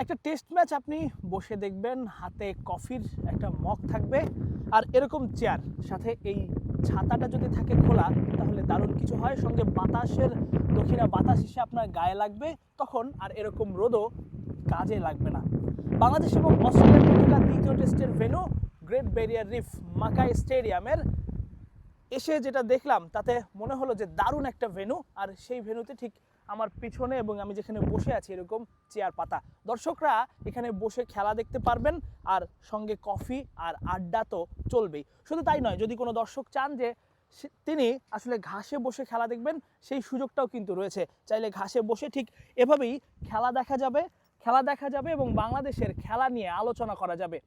একটা test match আপনি বসে দেখবেন, হাতে কফির একটা মগ থাকবে আর এরকম চেয়ার, সাথে এই ছাতাটা যদি থাকে খোলা তাহলে দারুণ কিছু হয়। সঙ্গে বাতাসের দক্ষিণা বাতাস এসে আপনার গায়ে লাগবে, তখন আর এরকম রোদও কাজে লাগবে না। বাংলাদেশ এবং অস্ট্রেলিয়ার মধ্যকার দ্বিতীয় টেস্টের ভেন্যু গ্রেট ব্যারিয়ার রিফ মাকাই স্টেডিয়ামের এসে যেটা দেখলাম তাতে মনে হলো যে দারুণ একটা ভেন্যু। আর সেই ভেন্যুতে ঠিক আমার পিছনে এবং আমি যেখানে বসে আছি এরকম চেয়ার পাতা, দর্শকরা এখানে বসে খেলা দেখতে পারবেন আর সঙ্গে কফি আর আড্ডা তো চলবেই। শুধু তাই নয়, যদি কোনো দর্শক চান যে তিনি আসলে ঘাসে বসে খেলা দেখবেন, সেই সুযোগটাও কিন্তু রয়েছে। চাইলে ঘাসে বসে ঠিক এভাবেই খেলা দেখা যাবে এবং বাংলাদেশের খেলা নিয়ে আলোচনা করা যাবে।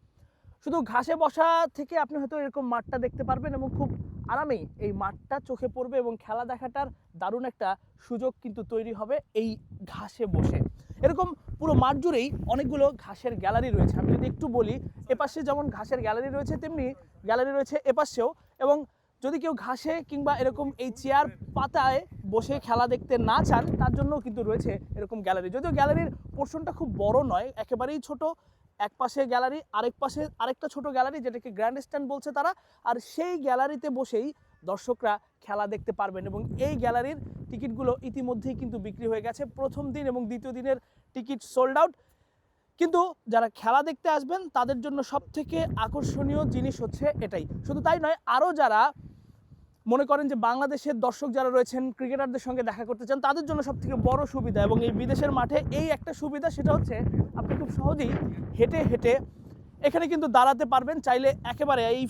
শুধু ঘাসে বসা থেকে আপনি হয়তো এরকম মাঠটা দেখতে পারবেন এবং খুব আরামেই এই মাঠটা চোখে পড়বে এবং খেলা দেখাটার দারুণ একটা সুযোগ কিন্তু তৈরি হবে এই ঘাসে বসে। এরকম পুরো মাঠ জুড়েই অনেকগুলো ঘাসের গ্যালারি রয়েছে। আমি যদি একটু বলি, এপাশে যেমন ঘাসের গ্যালারি রয়েছে তেমনি গ্যালারি রয়েছে এপাশেও। এবং যদি কেউ ঘাসে কিংবা এরকম এই চেয়ার পাতায় বসে খেলা দেখতে না চান, তার জন্যও কিন্তু রয়েছে এরকম গ্যালারি। যদিও গ্যালারির পোর্শনটা খুব বড় নয়, একেবারেই ছোট। এক পাশে গ্যালারি, আরেক পাশে আরেকটা ছোট গ্যালারি, যেটাকে গ্র্যান্ড স্ট্যান্ড বলছে তারা। আর সেই গ্যালারিতে বসেই দর্শকরা খেলা দেখতে পারবেন এবং এই গ্যালারির টিকিটগুলো ইতিমধ্যেই কিন্তু বিক্রি হয়ে গেছে। প্রথম দিন এবং দ্বিতীয় দিনের টিকিট সোল্ড আউট। কিন্তু যারা খেলা দেখতে আসবেন তাদের জন্য সবথেকে আকর্ষণীয় জিনিস হচ্ছে এটাই। শুধু তাই নয়, আরও যারা মনে করেন যে বাংলাদেশের দর্শক যারা রয়েছেন, ক্রিকেটারদের সঙ্গে দেখা করতে চান, তাদের জন্য সবথেকে বড় সুবিধা এবং এই বিদেশের মাঠে এই একটা সুবিধা, সেটা হচ্ছে আপনি খুব সহজেই হেঁটে হেঁটে এখানে কিন্তু দাঁড়াতে পারবেন। চাইলে একেবারে এই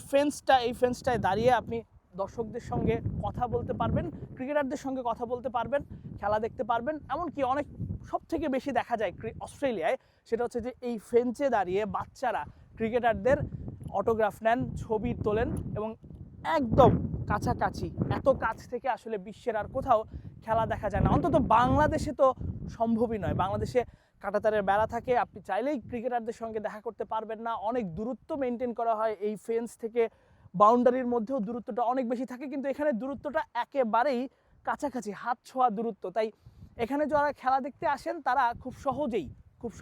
ফেন্সটায় দাঁড়িয়ে আপনি দর্শকদের সঙ্গে কথা বলতে পারবেন, ক্রিকেটারদের সঙ্গে কথা বলতে পারবেন, খেলা দেখতে পারবেন। এমনকি অনেক সবথেকে বেশি দেখা যায় অস্ট্রেলিয়ায়, সেটা হচ্ছে যে এই ফেন্সে দাঁড়িয়ে বাচ্চারা ক্রিকেটারদের অটোগ্রাফ নেন, ছবি তোলেন এবং একদম কাছাকাছি, এত কাছ থেকে আসলে বিশ্বের আর কোথাও খেলা দেখা যায় না। অন্তত বাংলাদেশে তো সম্ভবই নয়। বাংলাদেশে কাঁটাতারের বেড়া থাকে, আপনি চাইলেই ক্রিকেটারদের সঙ্গে দেখা করতে পারবেন না। অনেক দূরত্ব মেনটেন করা হয়, এই ফেন্স থেকে বাউন্ডারির মধ্যেও দূরত্বটা অনেক বেশি থাকে, কিন্তু এখানে দূরত্বটা একেবারেই কাছাকাছি, হাত ছোঁয়া দূরত্ব। তাই এখানে যারা খেলা দেখতে আসেন তারা খুব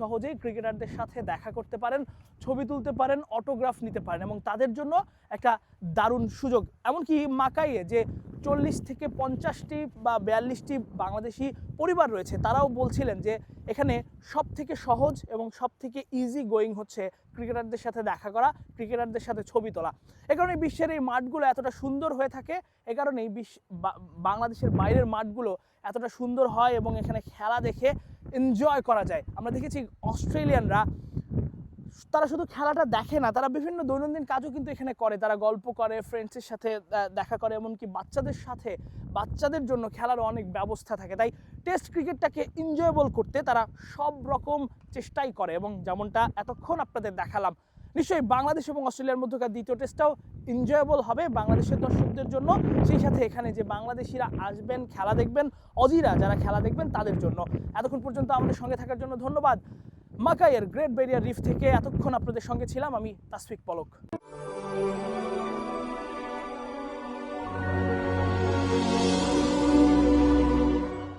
সহজেই ক্রিকেটারদের সাথে দেখা করতে পারেন, ছবি তুলতে পারেন, অটোগ্রাফ নিতে পারেন এবং তাদের জন্য একটা দারুণ সুযোগ। এমনকি মাকাইয়ে যে 40 থেকে 50টি বা 42টি বাংলাদেশি পরিবার রয়েছে, তারাও বলছিলেন যে এখানে সব থেকে সহজ এবং সব থেকে ইজি গোয়িং হচ্ছে ক্রিকেটারদের সাথে দেখা করা, ক্রিকেটারদের সাথে ছবি তোলা। এ কারণে বিশ্বের এই মাঠগুলো এতটা সুন্দর হয়ে থাকে, এ কারণেই বাংলাদেশের বাইরের মাঠগুলো এতটা সুন্দর হয় এবং এখানে খেলা দেখে এনজয় করা যায়। আমরা দেখেছি অস্ট্রেলিয়ানরা তারা শুধু খেলাটা দেখে না, তারা বিভিন্ন দৈনন্দিন কাজও কিন্তু এখানে করে। তারা গল্প করে, ফ্রেন্ডসের সাথে দেখা করে, এমনকি বাচ্চাদের জন্য খেলার অনেক ব্যবস্থা থাকে। তাই টেস্ট ক্রিকেটটাকে এনজয়েবল করতে তারা সব রকম চেষ্টাই করে এবং যেমনটা এতক্ষণ আপনাদের দেখালাম, নিশ্চয়ই বাংলাদেশ এবং অস্ট্রেলিয়ার মধ্যকার দ্বিতীয় টেস্টটাও এনজয়েবল হবে বাংলাদেশের দর্শকদের জন্য। সেই সাথে এখানে যে বাংলাদেশিরা আসবেন খেলা দেখবেন, অজিরা যারা খেলা দেখবেন তাদের জন্য। এতক্ষণ পর্যন্ত আমাদের সঙ্গে থাকার জন্য ধন্যবাদ। মাকাইয়ের গ্রেট ব্যারিয়ার রিফ থেকে এতক্ষণ আপনাদের সঙ্গে ছিলাম আমি, তাসফিক পলক।